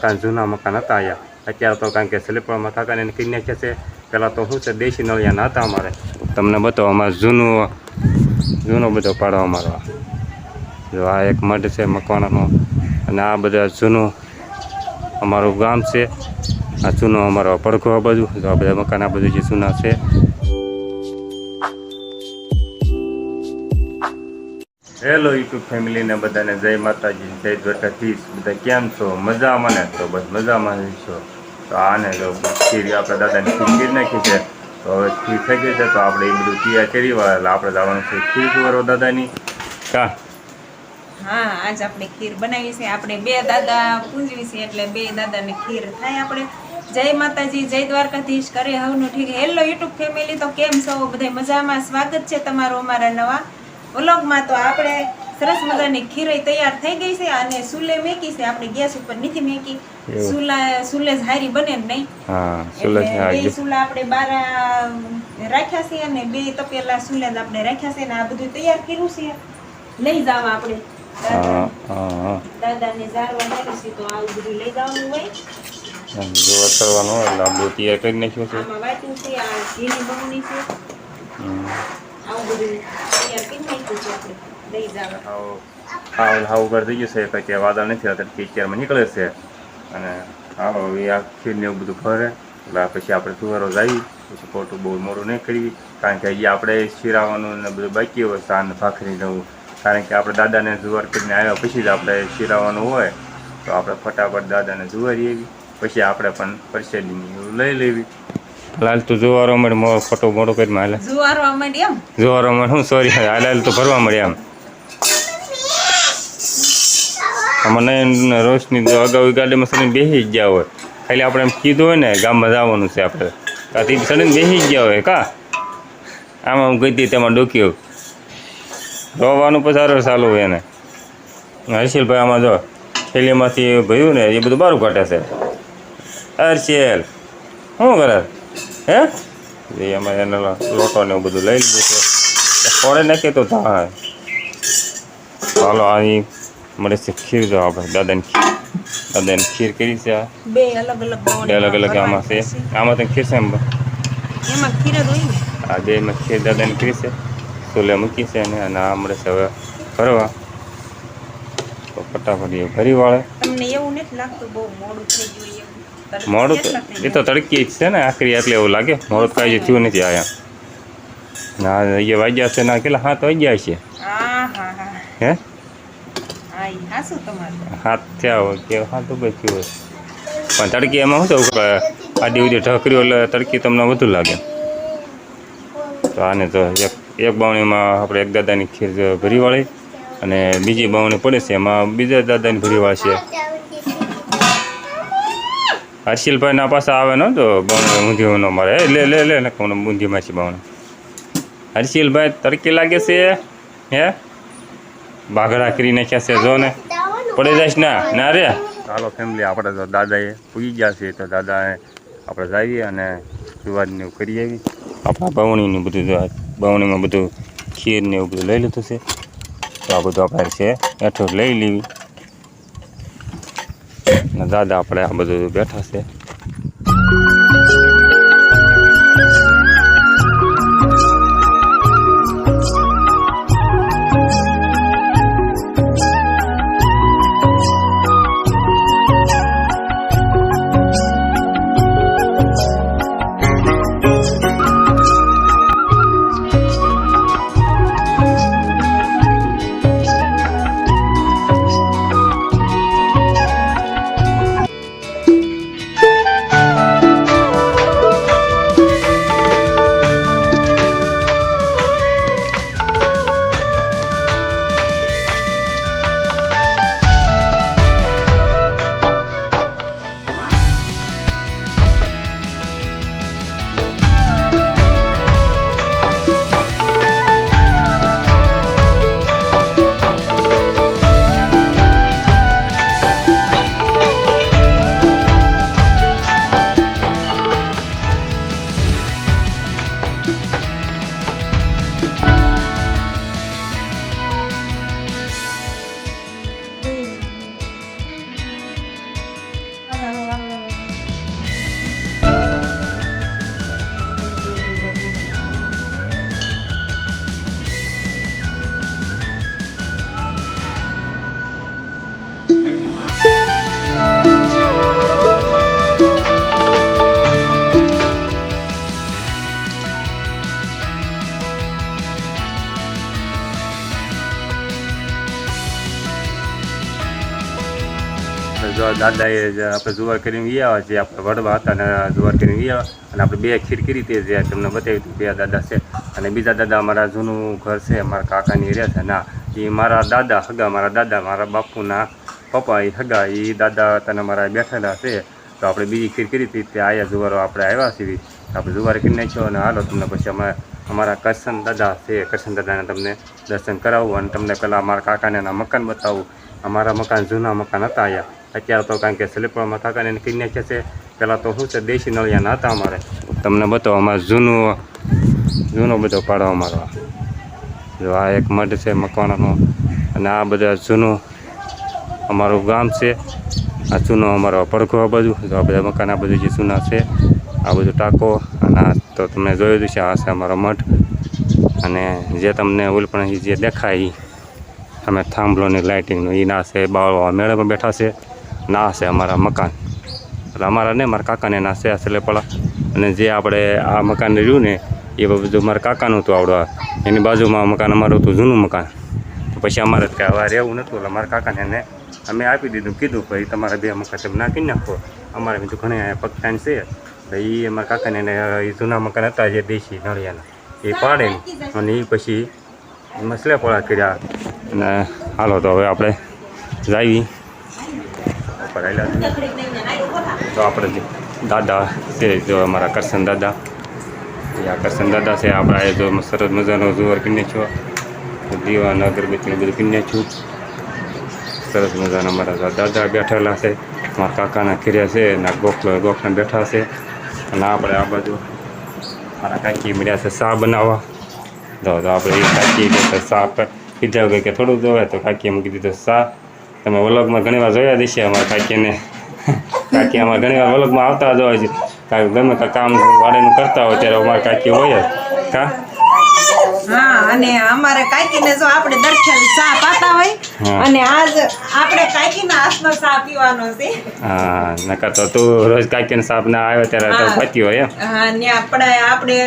મકાન જૂના મકાન હતા અહીંયા. અત્યારે તો કારણ કે સ્લીપરમાં કાકાને એને કરી નાખ્યા છે. પહેલાં તો શું છે દેશી નળિયાના હતા અમારે. તમને બતાવો અમારે જૂનો બધો પાડો અમારો. જો આ એક મઢ છે મકવાણાનો અને આ બધા જૂનું અમારું ગામ છે. આ જૂનો અમારો પડઘો આ બાજુ. જો આ બધા મકાન આ બધું જે જૂના છે. હેલો યુટ્યુબ ફેમિલીને બધાને જય માતાજી, જય દ્વારકાધીશ. બધા કેમ છો? મજામાં ને? તો બસ મજામાં છો. તો આને જો ખીર આપણે દાદાની ખીર નાખી છે. તો હવે ખીર થઈ ગઈ છે તો આપણે એ બધું તૈયાર કરી વાળા એટલે આપણે જવાનું છે ખીર કુંવરો દાદાની. કા હા, આજ આપણે ખીર બનાવી છે. આપણે બે દાદા પૂજવી છે એટલે બે દાદાને ખીર થાય. આપણે જય માતાજી, જય દ્વારકાધીશ. કરે હવનું ઠીક. હેલો યુટ્યુબ ફેમિલી, તો કેમ છો? બધા મજામાં? સ્વાગત છે તમારું અમારા નવા વ્લોગમાં. તો આપણે સરસ મજાની ખીર તૈયાર થઈ ગઈ છે અને સુલે મેકી છે. આપણે ગેસ ઉપર નથી મેકી. સુલે હારી બને નહીં. હા, બે સુલા આપણે બાર રાખ્યા છે અને બે તપેલા સુલે આપણે રાખ્યા છે ને આ બધું તૈયાર કર્યું છે. લઈ જવા આપણે દાદાને જાળવા કરી છે તો આવું બધું લઈ જવાનું હોય. જોવા કરવાનું એટલે આ બધું તૈયાર કરી નાખ્યું છે. આમાં વાટ્યું છે, આ ઘીની બમણી છે. આવું બધું તૈયાર કરી નાખ્યું છે આપણે લઈ જવા. હાવ ઉપર થઈ ગયું છે કે વાદળ નથી આવતા અત્યારમાં નીકળે છે અને હાલો હવે આ ખીરને એવું બધું ભરે એટલે પછી આપણે સુવારો જઈએ. પછી ખોટું બહુ મોડું નહીં કરવી કારણ કે અહીંયા આપણે શિરાવાનું ને બધું બાકી હોય સાન ભાખરી જવું. કારણ કે આપણે દાદાને જુવાર કરીને આવ્યા પછી જ આપણે શિરાવાનું હોય તો આપણે ફટાફટ દાદાને જુવારી એવી પછી આપણે પણ પ્રસાદીની લઈ લેવી. લાલ તું જુવારો મળે ફોટો મોટો કરી હાલે જુવારો મળે એમ જુવારો મળે શું સોરી હાલ તો ભરવા મળે એમ. મને રોશની અગાઉ ગાડીમાં સડીને બેસી જ ગયા હોય ખાલી આપણે એમ કીધું હોય ને ગામમાં જવાનું છે આપણે ત્યાંથી સડીને બેસી જ ગયા હોય કા આમાં હું ગઈ તેમાં ડોક્યું રોવાનું પસારો ચાલુ હોય એને. હર્ષિલભાઈ આમાં જો થેલીમાંથી ભર્યું ને એ બધું બારું કાઢે છે. હર્ષિલ શું કરે હે એ એમાં એને લોટો ને એવું બધું લઈ લીધું છે ફોડે નાખીએ તો થાય. ચાલો અહીં મળે છે ખીર. જો આપણે દાદાની ખીર કરી છે. બે અલગ અલગ આમાં છે. આમાં તો ખીર છે એમ એમાં ખીર જ હોય ને. આ બેમાં ખીર દાદાની કરી છે. ચોલે મૂકી છે અને આ મળે છે હવે ભરવા. તો ફટાફટ એ ભરી વાળે. તમને એવું નથી લાગતું બહુ મોડું થઈ ગયું એવું? મોડું એ તો તડકી જ છે ને આખરી એટલે એવું લાગે. મોડું કાંઈ થયું નથી આયા ના એ વાગ્યા છે ના કેટલા 7 વાગ્યા છે. હે હાથ થયા હોય કે હાથ ઉભા થયું હોય પણ તડકી એમાં શું થયું આડી ઉડી ઢકર્યો એટલે તડકી તમને વધુ લાગે. તો આને તો એક બાવણીમાં આપણે એક દાદાની ખીર ભરી વાળી અને બીજી બાવણી પડે છે એમાં બીજા દાદાની ભરી વાળશે. હર્ષિલભાઈના પાછા આવે ને તો બાવણી ઊંધી ન મારે લે ને કોને ઊંધીમાં છે બાવણી. હર્ષિલભાઈ તડકી લાગે છે હે બાઘડા કરી નાખ્યા છે જો ને પડી જઈશ ના રે. ચાલો ફેમિલી આપણે તો દાદાએ પૂગી ગયા છે તો દાદાએ આપણે જઈએ અને સુવાદને એવું કરી આવી. આપણા બાવણીનું બધું બાવણીમાં બધું ખીરને એવું બધું લઈ લીધું છે તો આ બધું આપણે છે હેઠું લઈ લેવી અને દાદા આપણે આ બધું બેઠા છે. દાદાએ જે આપણે જુવાર કરીને વી આવ્યા જે આપણે વડવા હતા ને જુવાર કરીને વી આવ્યા અને આપણે 2 ખીર કરી તે જે તમને બતાવી હતી 2 દાદા છે અને બીજા દાદા અમારા જૂનું ઘર છે મારા કાકાની રહે છે ના એ મારા દાદા હગા મારા બાપુના પપ્પા એ હગા એ દાદા તને મારા બેઠેલા છે તો આપણે બીજી ખીર કરી હતી તે આયા જુવારો આપણે આવ્યા છીએ આપણે જુવાર કરી નાખ્યો અને હાલો તમને પછી અમારા કરશન દાદા છે કરશન દાદાને તમને દર્શન કરાવવું અને તમને પહેલાં અમારા કાકાને એના મકાન બતાવું અમારા મકાન જૂના મકાન હતા અહીંયા અત્યારે તો કારણ કે સલેપરમાં કાકાને કરી નાખ્યા છે પહેલાં તો શું છે દેશી નળિયાના હતા અમારે તમને બતાવો અમારે જૂનો બધો પાડો અમારો જો આ એક મઢ છે મકવાણાનો અને આ બધા જૂનું અમારું ગામ છે આ જૂનો અમારો પડઘો આ બાજુ તો આ બધા મકાન આ બધું જે જૂના છે આ બધું ટાંકો અને આ તો તમે જોયું છે આ છે અમારો મઠ અને જે તમને ઓલપણ જે દેખાય અમે થાંભલોની લાઇટિંગનું એ ના છે બાવળવા મેળામાં બેઠા છે ના છે અમારા મકાન એટલે અમારા ને મારા કાકાને ના છે સલેપળા અને જે આપણે આ મકાન રહ્યું ને એ બધું મારા કાકાનું હતું આવડવા એની બાજુમાં મકાન અમારું હતું જૂનું મકાન તો પછી અમારે કાંઈ હવે રહેવું નહોતું એટલે મારા કાકાને અમે આપી દીધું કીધું ભાઈ તમારા 2 મકાન તમે નાખી નાખો અમારે બીજું ઘણા પગતાન છે તો એ અમારા કાકાને એ જૂના મકાન હતા જે દેશી નળિયાના એ પાડે અને એ પછી એમાં સલેપળા કર્યા અને હાલો તો હવે આપણે જાવી ઉપર આવેલા તો આપણે જે દાદા છે જો અમારા કરશન દાદા એ આ કરશન દાદા છે આપણે આ જો સરસ મજાનો જુવાર કિને છો દીવાન અગરબત્તીને બધું કિને છું સરસ મજાના અમારા દાદા બેઠેલા છે મારા કાકાના ખીર્યા છે અને ગોખલા બેઠા છે અને આપણે આ બાજુ મારા કાકી મળ્યા છે ચા બનાવવા તો આપણે એ કાકી ચા કીધા વગર કે થોડુંક જોવે તો કાકી મૂકી દીધું ચા તમે વ્લોગમાં ઘણી વાર જોયા દેશે અમારા કાકીને કાકી અમારે ઘણી વાર વ્લોગમાં આવતા જ હોય છે કારણ ગમે કામ વાડીનું કરતા હોય ત્યારે અમારા કાકી હોય જ કા હા અને અમારે કાકીને જો આપણે દરખેલ ચા પાતા હોય અને આજ આપણે કાકીના હાથનો ચા પીવાનો છે હા નકર તો તું રોજ કાકીને સાપ ના આવે ત્યારે તો પતી હોય એમ હા ને આપણે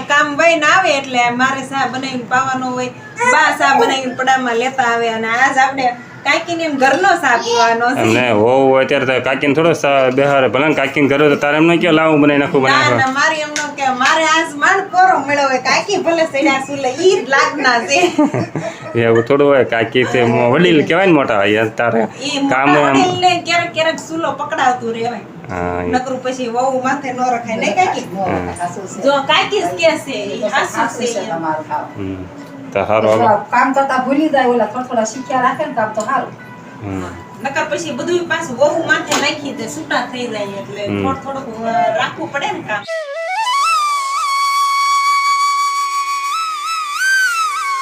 કામ વહીને આવે એટલે મારે ચા બનાવીને પાવાનો હોય બા ચા બનાવીને પડામાં લેતા આવે અને આજ આપણે કાકીને એમ ઘરનો ચા પીવાનો છે ને હોવ અત્યારે તો કાકીને થોડો બેહારે ભલે કાકીને ઘરે તો તારે એમ ન કે લાવું બનાવી નાખું બનાવી ના મારે એમ ન કે મારે આજ માંડ કોરો મળ્યો હોય કાકી ભલે સડ્યા સુલે ઈ જ લાગના છે એવું થોડું હોય કાકી તે વડીલ કહેવાય ને મોટા યાર તારે કામ વડીલને ક્યારેક ક્યારેક સુલો પકડાવતું રહેવાય હા નકરું પછી વહુ માથે ન રખાય નહીં કાકી જો કાકી જ કે છે ઈ હાસુ છે તો સારું કામ કરતા ભૂલી જાય ઓલા થોડા શીખ્યા રાખે ને કામ તો સારું નકર પછી બધું પાછું વહુ માથે નાખી દે છૂટા થઈ જાય એટલે થોડું રાખવું પડે ને કામ